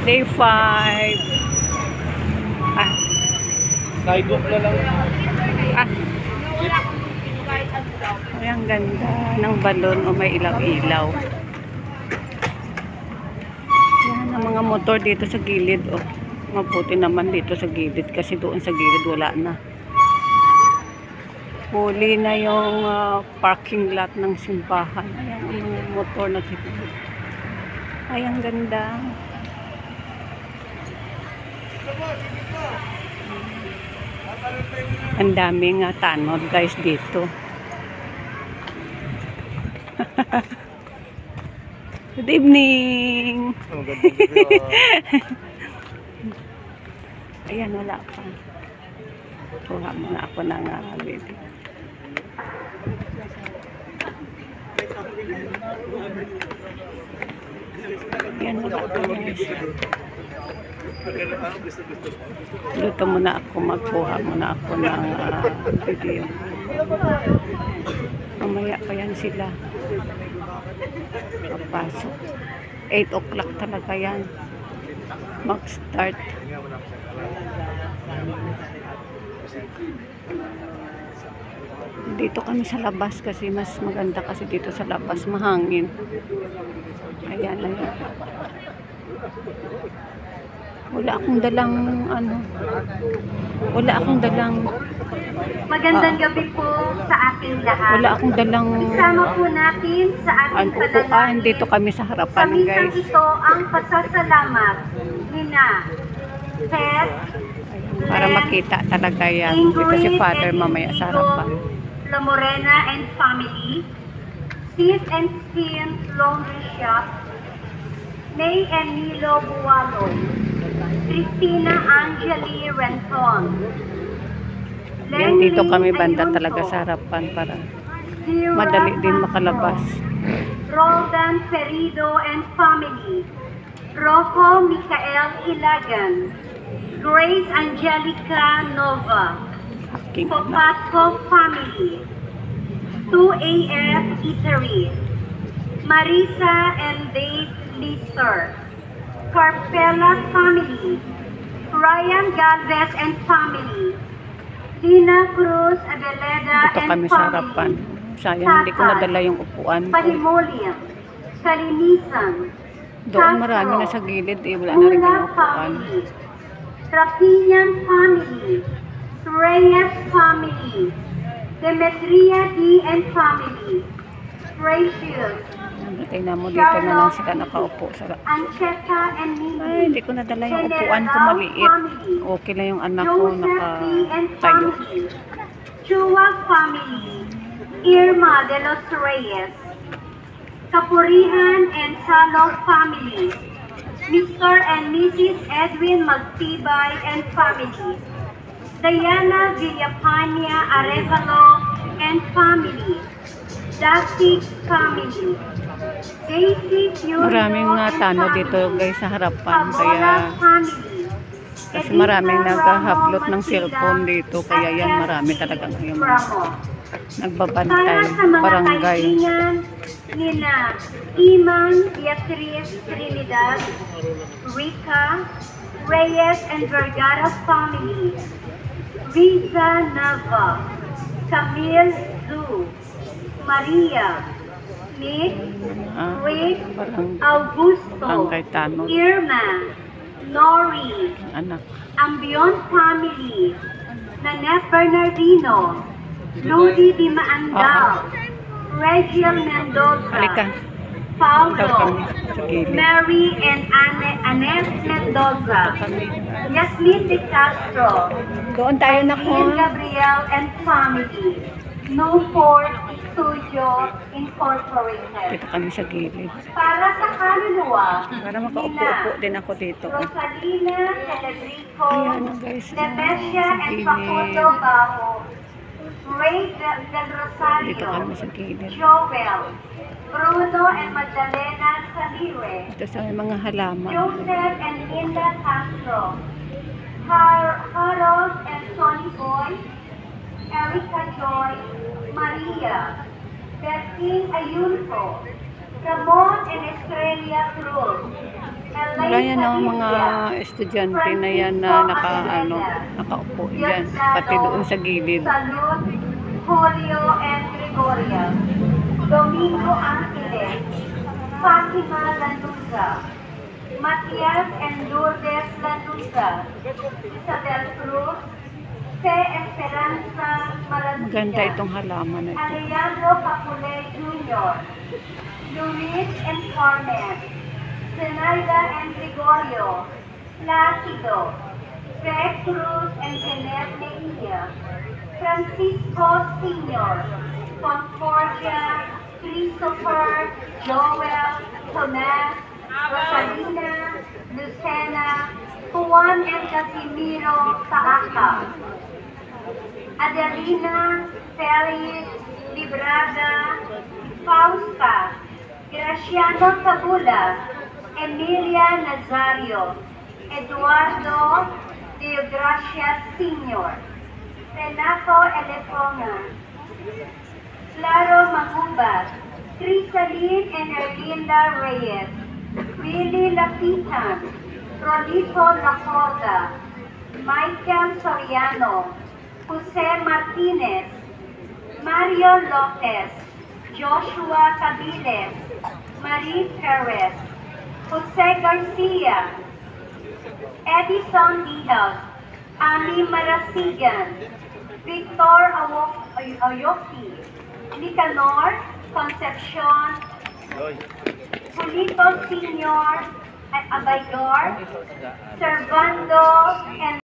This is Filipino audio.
Day 5. Ah. Sidewalk na lang. Ah. Ay, ang ganda ng balon o may ilaw-ilaw. Yan ang mga motor dito sa gilid. Oh. Mabuti naman dito sa gilid kasi doon sa gilid wala na. Huli na yung parking lot ng simbahan. Ayan ang mga motor na dito. Ay, ang ganda. Ang daming tanod guys dito. Good evening. Ayan, wala pa. Kuha muna ako ng video. Ayan, wala pa guys. Dito muna ako, magkuha muna ako ng video. Mamaya pa yan sila papasok. 8 o'clock talaga yan mag-start. Dito kami sa labas kasi mas maganda kasi dito sa labas, mahangin. Ayan, ayan. Wala akong dalang wala akong dalang magandang gabi po sa ating lahat. Wala akong dalang isama po natin sa ating panalangin. Dito kami sa harapan guys. Ito ang pasasalamat nina Seth, para makita talaga yan. Dito si Father mamaya sa harapan. La Morena and family, Sid and Sin Laundry Shop, May and Nilo Buwaloy, Christina Angeli Renton. Yan, dito kami banda talaga sa harapan para madali din makalabas. Roldan Ferido and family, Rocco Michael Ilagan, Grace Angelica Nova, Popasco family, 2AF Eatery, Marisa and Dave Lister, Carpela family, Ryan Galvez and family, Lina Cruz Adeleda dito and kami sa harapan. Sayang hindi ko nadala yung upuan ko. Palimulian, Kalinisan, Doon marami na sa gilid wala na rin yung upuan. Trapinian family, Reyes family, Demetria D and family, Precious, Tingnan mo dito na lang sila nakaupo sa Ancheta and Nini. Ay, hindi ko nadala yung upuan ko maliit. Okay lang yung anak ko nakatayo. Chua family, Irma de los Reyes, Kapurihan and Salong family, Mr. and Mrs. Edwin Magtibay and family, Diana Villapania Arevalo and family, Dasik family, Daisy Puro maraming tano dito guys sa harapan kaya kasi maraming naghahablot ng cellphone dito kaya yan marami talagang yung nagbabantay barangay. Nina Iman Beatriz Trinidad, Rica Reyes and Vergara family, Riza Nava, Camille Zu, Maria, Nick, Rick, Augusto, Irma, Nori, anak, Ambion family, Nanette Bernardino, Ludi Di Maandal, Regiel Mendoza, Paulo, Mary and Annette Mendoza, Yasmin De Castro, doon tayo na ko. Gabriel and family, Newport Studio Incorporated. Dito kami sa gilid. Para sa kaluluwa, para makaupo-upo din ako dito. Rosalina Celebrico, ayan na guys. Demesia and Facundo Bajo, Ray del Rosario, dito kami sa gilid. Joel, Bruno and Magdalena Salire, Ito sa mga halaman. Joseph and Linda Castro, Harold and Sonny Boy, Erica Joy, Maria, Bertin Ayunto, Ramon and Estrella Cruz, Wala yan ang mga estudyante na yan na nakaupo dyan. Pati doon sa gilid. Salud, Julio and Gregoria, Domingo Angeles, Fatima Lanuza, Matias and Lourdes Lanuza, Isabel Cruz, C. Esperanza Maganda Marantigan, itong halaman na ito. Alejandro Capule Jr., Luis and Carmen, Zenaida and Gregorio, Placido, Greg Cruz and Kenneth Mejia, Francisco Sr., Concordia, Christopher, Joel, Tomas, Rosalina, Lucena, Juan and Casimiro Saaka, Adelina, Felix, Librada, Fausta, Graciano Cabula, Emilia Nazario, Eduardo Deogracia Sr., Renato Elefona, Claro Maguba, Crisaline and Erlinda Reyes, Willie Lapitan, Rolito Lacorda, Michael Soriano, Jose Martinez, Mario Lopez, Joshua Cabiles, Marie Perez, Jose Garcia, Edison Diaz, Ami Marasigan, Victor Ayoki, Nicanor Concepcion, Julito Sr. Abaydor, Servando, and